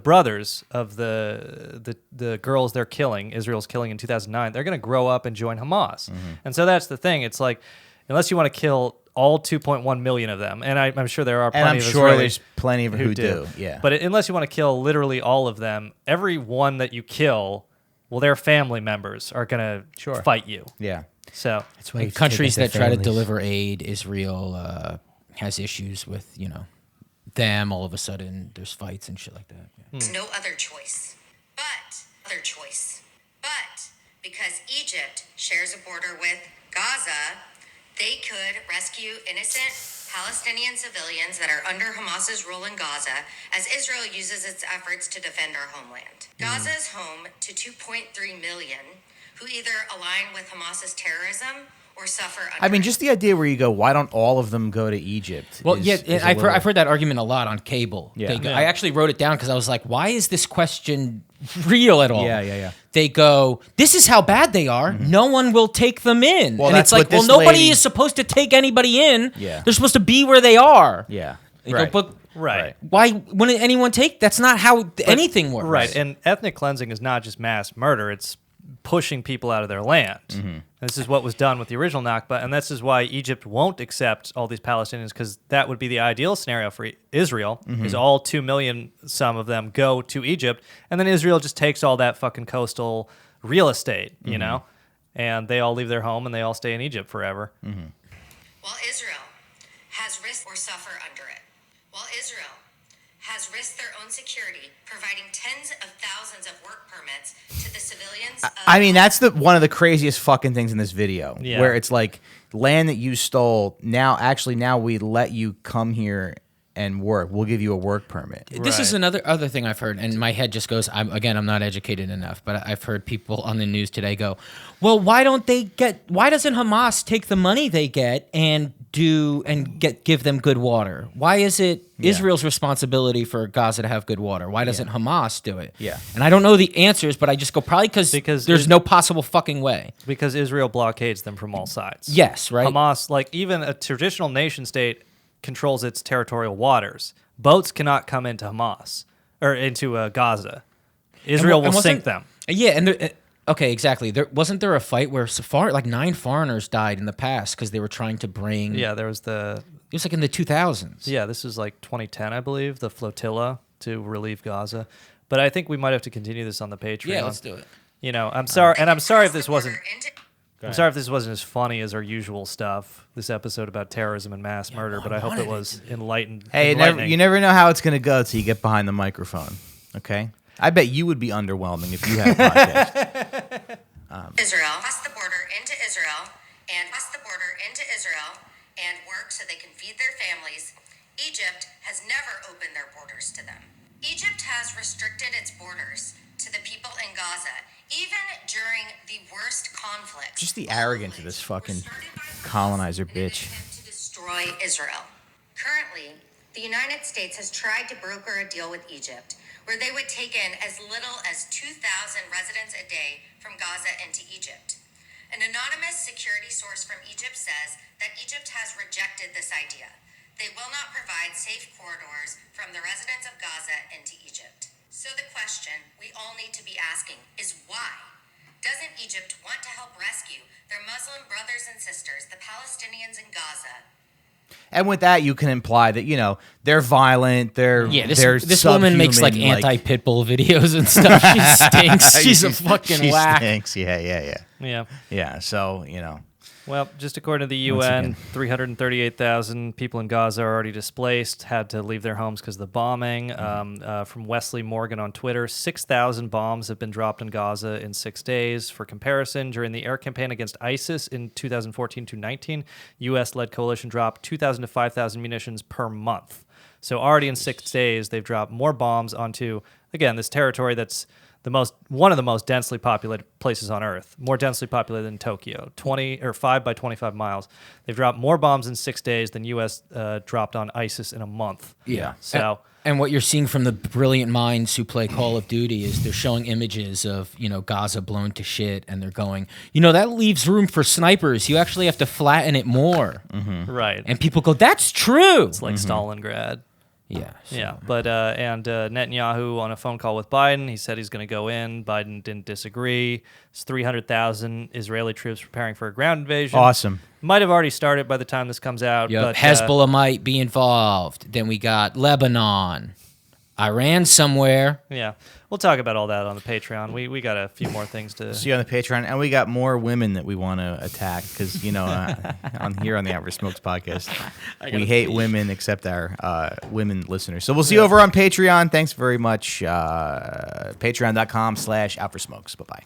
brothers of the girls Israel's killing in 2009, they're going to grow up and join Hamas. Mm-hmm. And so that's the thing. It's like, unless you want to kill all 2.1 million of them, and I'm sure there are plenty of Israelis, there's plenty of who do. Yeah. But unless you want to kill literally all of them, every one that you kill, well, their family members are going to fight you. Yeah. So that's why countries that try to deliver aid, Israel has issues with, them, all of a sudden there's fights and shit like that. Yeah. There's no other choice. But because Egypt shares a border with Gaza, they could rescue innocent Palestinian civilians that are under Hamas's rule in Gaza as Israel uses its efforts to defend our homeland. Gaza is home to 2.3 million who either align with Hamas's terrorism or suffer under I mean, just the idea where you go, why don't all of them go to Egypt? Well, I've heard that argument a lot on cable. Yeah. I actually wrote it down because I was like, why is this question real at all? Yeah. They go, this is how bad they are. Mm-hmm. No one will take them in. Well, and that's it's like, what this nobody lady... is supposed to take anybody in. Yeah. They're supposed to be where they are. Yeah. They Right. go, but Right. why wouldn't anyone take? That's not how anything works. Right. And ethnic cleansing is not just mass murder. It's pushing people out of their land. Mm-hmm. This is what was done with the original Nakba, and this is why Egypt won't accept all these Palestinians, because that would be the ideal scenario for Israel, is all 2 million, some of them, go to Egypt, and then Israel just takes all that fucking coastal real estate, you know, and they all leave their home and they all stay in Egypt forever. While Israel has risked or suffer under it. While Israel has risked their own security, providing tens of thousands of work permits to the civilians. I mean, that's one of the craziest fucking things in this video, Yeah. where it's like land that you stole. Now we let you come here and work. We'll give you a work permit. This is other thing I've heard, and my head just goes. I'm not educated enough, but I've heard people on the news today go, "Well, why doesn't Hamas take the money they get and give them good water? Why is it Israel's responsibility for Gaza to have good water? Why doesn't Hamas do it?" Yeah. And I don't know the answers, but I just go probably because there's no possible fucking way. Because Israel blockades them from all sides. Yes, right. Hamas, like even a traditional nation state, controls its territorial waters. Boats cannot come into Hamas or into Gaza. Israel will sink them. Yeah, and okay, exactly. Wasn't there a fight where 9 foreigners died in the past because they were trying to bring? Yeah, there was It was like in the 2000s. Yeah, this is like 2010, I believe, the flotilla to relieve Gaza. But I think we might have to continue this on the Patreon. Yeah, let's do it. You know, I'm sorry if this wasn't. I'm sorry if this wasn't as funny as our usual stuff. This episode about terrorism and mass murder, but I hope it was enlightening. Hey, you never know how it's going to go until you get behind the microphone. Okay, I bet you would be underwhelming if you had a podcast. Israel, cross the border into Israel, and work so they can feed their families. Egypt has never opened their borders to them. Egypt has restricted its borders to the people in Gaza, even during the worst conflicts. Just the arrogance of this fucking colonizer bitch. To destroy Israel. Currently, the United States has tried to broker a deal with Egypt where they would take in as little as 2,000 residents a day from Gaza into Egypt. An anonymous security source from Egypt says that Egypt has rejected this idea. They will not provide safe corridors from the residents of Gaza into Egypt. So the question we all need to be asking is why? Doesn't Egypt want to help rescue their Muslim brothers and sisters, the Palestinians in Gaza? And with that, you can imply that, they're violent. This woman makes like anti-pitbull videos and stuff. She stinks. She's a fucking whack. She stinks. Yeah. Yeah. So, Well, just according to the UN, 338,000 people in Gaza are already displaced, had to leave their homes because of the bombing. From Wesley Morgan on Twitter, 6,000 bombs have been dropped in Gaza in 6 days. For comparison, during the air campaign against ISIS in 2014-19, U.S.-led coalition dropped 2,000 to 5,000 munitions per month. So already in 6 days, they've dropped more bombs onto, again, this territory that's one of the most densely populated places on Earth, more densely populated than Tokyo, 5 by 25 miles. They've dropped more bombs in 6 days than U.S. Dropped on ISIS in a month. Yeah. So, and what you're seeing from the brilliant minds who play Call of Duty is they're showing images of Gaza blown to shit, and they're going, that leaves room for snipers. You actually have to flatten it more. Mm-hmm. Right. And people go, that's true. It's like Stalingrad. Yeah. So. Yeah. But Netanyahu on a phone call with Biden, he said he's going to go in. Biden didn't disagree. It's 300,000 Israeli troops preparing for a ground invasion. Awesome. Might have already started by the time this comes out. Yep. But Hezbollah might be involved. Then we got Lebanon. Iran somewhere. Yeah. We'll talk about all that on the Patreon. We got a few more things to see on the Patreon, and we got more women that we want to attack because on here on the Out for Smokes podcast, we hate women except our women listeners. So we'll see you over on Patreon. Thanks very much. Patreon.com/Out for Smokes. Bye bye.